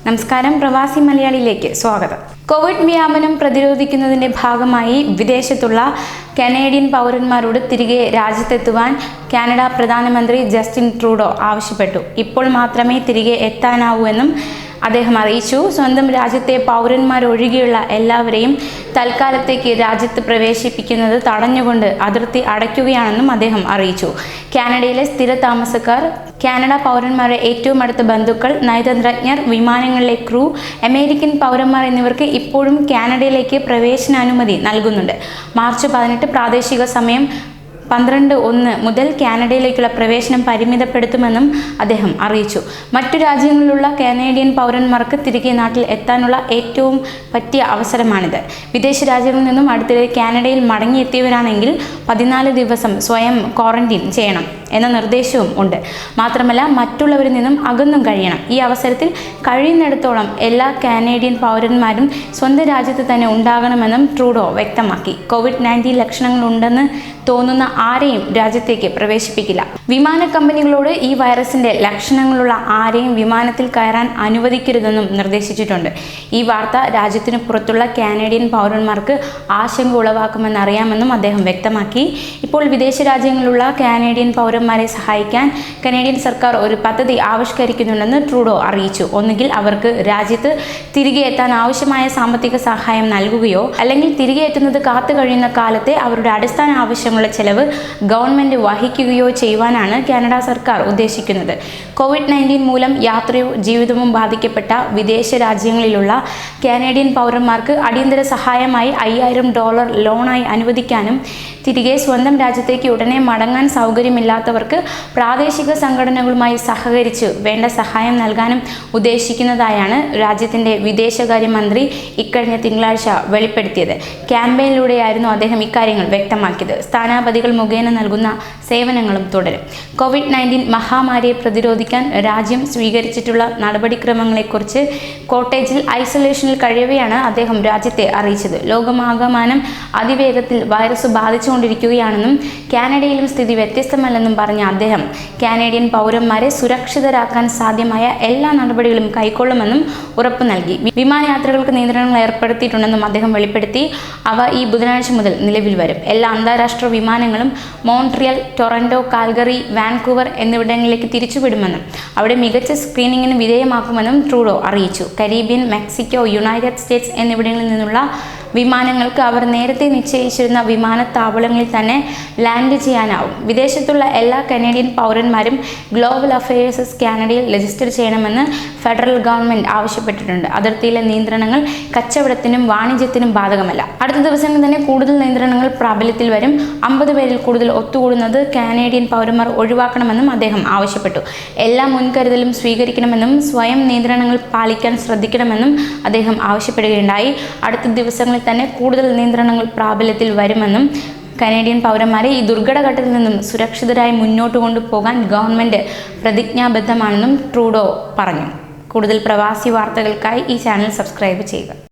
നമസ്കാരം, പ്രവാസി മലയാളിയിലേക്ക് സ്വാഗതം. കോവിഡ് വ്യാപനം പ്രതിരോധിക്കുന്നതിന്റെ ഭാഗമായി വിദേശത്തുള്ള കനേഡിയൻ പൗരന്മാരോട് തിരികെ രാജ്യത്തെത്തുവാൻ കാനഡ പ്രധാനമന്ത്രി ജസ്റ്റിൻ ട്രൂഡോ ആവശ്യപ്പെട്ടു. ഇപ്പോൾ മാത്രമേ തിരികെ എത്താനാവൂ എന്നും അദ്ദേഹം അറിയിച്ചു. സ്വന്തം രാജ്യത്തെ പൗരന്മാരൊഴികെയുള്ള എല്ലാവരെയും തൽക്കാലത്തേക്ക് രാജ്യത്ത് പ്രവേശിപ്പിക്കുന്നത് തടഞ്ഞുകൊണ്ട് അതിർത്തി അടയ്ക്കുകയാണെന്നും അദ്ദേഹം അറിയിച്ചു. കാനഡയിലെ സ്ഥിര താമസക്കാർ, കാനഡ പൗരന്മാരുടെ ഏറ്റവും അടുത്ത ബന്ധുക്കൾ, നയതന്ത്രജ്ഞർ, വിമാനങ്ങളിലെ ക്രൂ, അമേരിക്കൻ പൗരന്മാർ എന്നിവർക്ക് ഇപ്പോഴും കാനഡയിലേക്ക് പ്രവേശനാനുമതി നൽകുന്നുണ്ട്. മാർച്ച് 18 പ്രാദേശിക സമയം 12:01 മുതൽ കാനഡയിലേക്കുള്ള പ്രവേശനം പരിമിതപ്പെടുത്തുമെന്നും അദ്ദേഹം അറിയിച്ചു. മറ്റു രാജ്യങ്ങളിലുള്ള കാനേഡിയൻ പൗരന്മാർക്ക് തിരികെ നാട്ടിൽ എത്താനുള്ള ഏറ്റവും പറ്റിയ അവസരമാണിത്. വിദേശ രാജ്യങ്ങളിൽ നിന്നും അടുത്തിടെ കാനഡയിൽ മടങ്ങിയെത്തിയവരാണെങ്കിൽ 14 ദിവസം സ്വയം ക്വാറന്റൈൻ ചെയ്യണം എന്ന നിർദ്ദേശവും ഉണ്ട്. മാത്രമല്ല, മറ്റുള്ളവരിൽ നിന്നും അകന്നും കഴിയണം. ഈ അവസരത്തിൽ കഴിയുന്നിടത്തോളം എല്ലാ കാനേഡിയൻ പൗരന്മാരും സ്വന്തം രാജ്യത്ത് തന്നെ ഉണ്ടാകണമെന്നും ട്രൂഡോ വ്യക്തമാക്കി. COVID-19 ലക്ഷണങ്ങളുണ്ടെന്ന് തോന്നുന്ന ആരെയും രാജ്യത്തേക്ക് പ്രവേശിപ്പിക്കില്ല. വിമാന കമ്പനികളോട് ഈ വൈറസിന്റെ ലക്ഷണങ്ങളുള്ള ആരെയും വിമാനത്തിൽ കയറാൻ അനുവദിക്കരുതെന്നും നിർദ്ദേശിച്ചിട്ടുണ്ട്. ഈ വാർത്ത രാജ്യത്തിന് പുറത്തുള്ള കാനേഡിയൻ പൗരന്മാർക്ക് ആശങ്ക ഉളവാക്കുമെന്നറിയാമെന്നും അദ്ദേഹം വ്യക്തമാക്കി. ഇപ്പോൾ വിദേശ രാജ്യങ്ങളിലുള്ള കാനേഡിയൻ പൗരന്മാരെ സഹായിക്കാൻ കനേഡിയൻ സർക്കാർ ഒരു പദ്ധതി ആവിഷ്കരിക്കുന്നുണ്ടെന്ന് ട്രൂഡോ അറിയിച്ചു. ഒന്നുകിൽ അവർക്ക് രാജ്യത്ത് തിരികെ എത്താൻ ആവശ്യമായ സാമ്പത്തിക സഹായം നൽകുകയോ അല്ലെങ്കിൽ തിരികെ എത്തുന്നത് കാത്തു കഴിയുന്ന കാലത്തെ അവരുടെ അടിസ്ഥാന ആവശ്യങ്ങളുടെ ചെലവ് ഗവൺമെന്റ് വഹിക്കുകയോ ചെയ്യുവാനാണ് കാനഡ സർക്കാർ ഉദ്ദേശിക്കുന്നത്. COVID-19 മൂലം യാത്രയോ ജീവിതവും ബാധിക്കപ്പെട്ട വിദേശ രാജ്യങ്ങളിലുള്ള കാനേഡിയൻ പൗരന്മാർക്ക് അടിയന്തര സഹായമായി $5000 ലോണായി അനുവദിക്കാനും തിരികെ സ്വന്തം രാജ്യത്തേക്ക് ഉടനെ മടങ്ങാൻ സൗകര്യമില്ലാത്തവർക്ക് പ്രാദേശിക സംഘടനകളുമായി സഹകരിച്ച് വേണ്ട സഹായം നൽകാനും ഉദ്ദേശിക്കുന്നതായാണ് രാജ്യത്തിന്റെ വിദേശകാര്യമന്ത്രി ഇക്കഴിഞ്ഞ തിങ്കളാഴ്ച വെളിപ്പെടുത്തിയത്. ക്യാമ്പയിനിലൂടെയായിരുന്നു അദ്ദേഹം ഇക്കാര്യങ്ങൾ വ്യക്തമാക്കിയത്. സ്ഥാനാപതികൾ മുഖേന നൽകുന്ന സേവനങ്ങളും തുടരും. COVID-19 മഹാമാരിയെ പ്രതിരോധിക്കാൻ രാജ്യം സ്വീകരിച്ചിട്ടുള്ള നടപടിക്രമങ്ങളെക്കുറിച്ച് കോട്ടേജിൽ ഐസൊലേഷനിൽ കഴിയവെയാണ് അദ്ദേഹം രാജ്യത്തെ അറിയിച്ചത്. ലോകമാകമാനം അതിവേഗത്തിൽ വൈറസ് ബാധിച്ചുകൊണ്ടിരിക്കുകയാണെന്നും കാനഡയിലും സ്ഥിതി വ്യത്യസ്തമല്ലെന്നും പറഞ്ഞ അദ്ദേഹം കാനേഡിയൻ പൗരന്മാരെ സുരക്ഷിതരാക്കാൻ സാധ്യമായ എല്ലാ നടപടികളും കൈക്കൊള്ളുമെന്നും ഉറപ്പു നൽകി. വിമാനയാത്രകൾക്ക് നിയന്ത്രണങ്ങൾ ഏർപ്പെടുത്തിയിട്ടുണ്ടെന്നും അദ്ദേഹം വെളിപ്പെടുത്തി. അവ ഈ ബുധനാഴ്ച മുതൽ നിലവിൽ വരും. എല്ലാ അന്താരാഷ്ട്ര വിമാനങ്ങളും മോൺട്രിയൽ, ടൊറന്റോ, കാൽഗറി, വാൻകൂവർ എന്നിവിടങ്ങളിലേക്ക് തിരിച്ചുവിടുമെന്നും അവിടെ മികച്ച സ്ക്രീനിങ്ങിന് വിധേയമാക്കുമെന്നും ട്രൂഡോ അറിയിച്ചു. കരീബിയൻ, മെക്സിക്കോ, യുണൈറ്റഡ് സ്റ്റേറ്റ്സ് എന്നിവിടങ്ങളിൽ നിന്നുള്ള വിമാനങ്ങൾക്ക് അവർ നേരത്തെ നിശ്ചയിച്ചിരുന്ന വിമാനത്താവളങ്ങളിൽ തന്നെ ലാൻഡ് ചെയ്യാനാവും. വിദേശത്തുള്ള എല്ലാ കനേഡിയൻ പൗരന്മാരും ഗ്ലോബൽ അഫയേഴ്സ് കാനഡയിൽ രജിസ്റ്റർ ചെയ്യണമെന്ന് ഫെഡറൽ ഗവൺമെന്റ് ആവശ്യപ്പെട്ടിട്ടുണ്ട്. അതിർത്തിയിലെ നിയന്ത്രണങ്ങൾ കച്ചവടത്തിനും വാണിജ്യത്തിനും ബാധകമല്ല. അടുത്ത ദിവസങ്ങളിൽ തന്നെ കൂടുതൽ നിയന്ത്രണങ്ങൾ പ്രാബല്യത്തിൽ വരും. 50 പേരിൽ കൂടുതൽ ഒത്തുകൂടുന്നത് കാനേഡിയൻ പൗരന്മാർ ഒഴിവാക്കണമെന്നും അദ്ദേഹം ആവശ്യപ്പെട്ടു. എല്ലാ മുൻകരുതലും സ്വീകരിക്കണമെന്നും സ്വയം നിയന്ത്രണങ്ങൾ പാലിക്കാൻ ശ്രദ്ധിക്കണമെന്നും അദ്ദേഹം ആവശ്യപ്പെടുകയുണ്ടായി. അടുത്ത ദിവസങ്ങളിൽ തന്നെ കൂടുതൽ നിയന്ത്രണങ്ങൾ പ്രാബല്യത്തിൽ വരുമെന്നും കനേഡിയൻ പൗരന്മാരെ ഈ ദുർഘടഘട്ടത്തിൽ നിന്നും സുരക്ഷിതരായി മുന്നോട്ട് കൊണ്ടുപോകാൻ ഗവൺമെന്റ് പ്രതിജ്ഞാബദ്ധമാണെന്നും ട്രൂഡോ പറഞ്ഞു. കൂടുതൽ പ്രവാസി വാർത്തകൾക്കായി ഈ ചാനൽ സബ്സ്ക്രൈബ് ചെയ്യുക.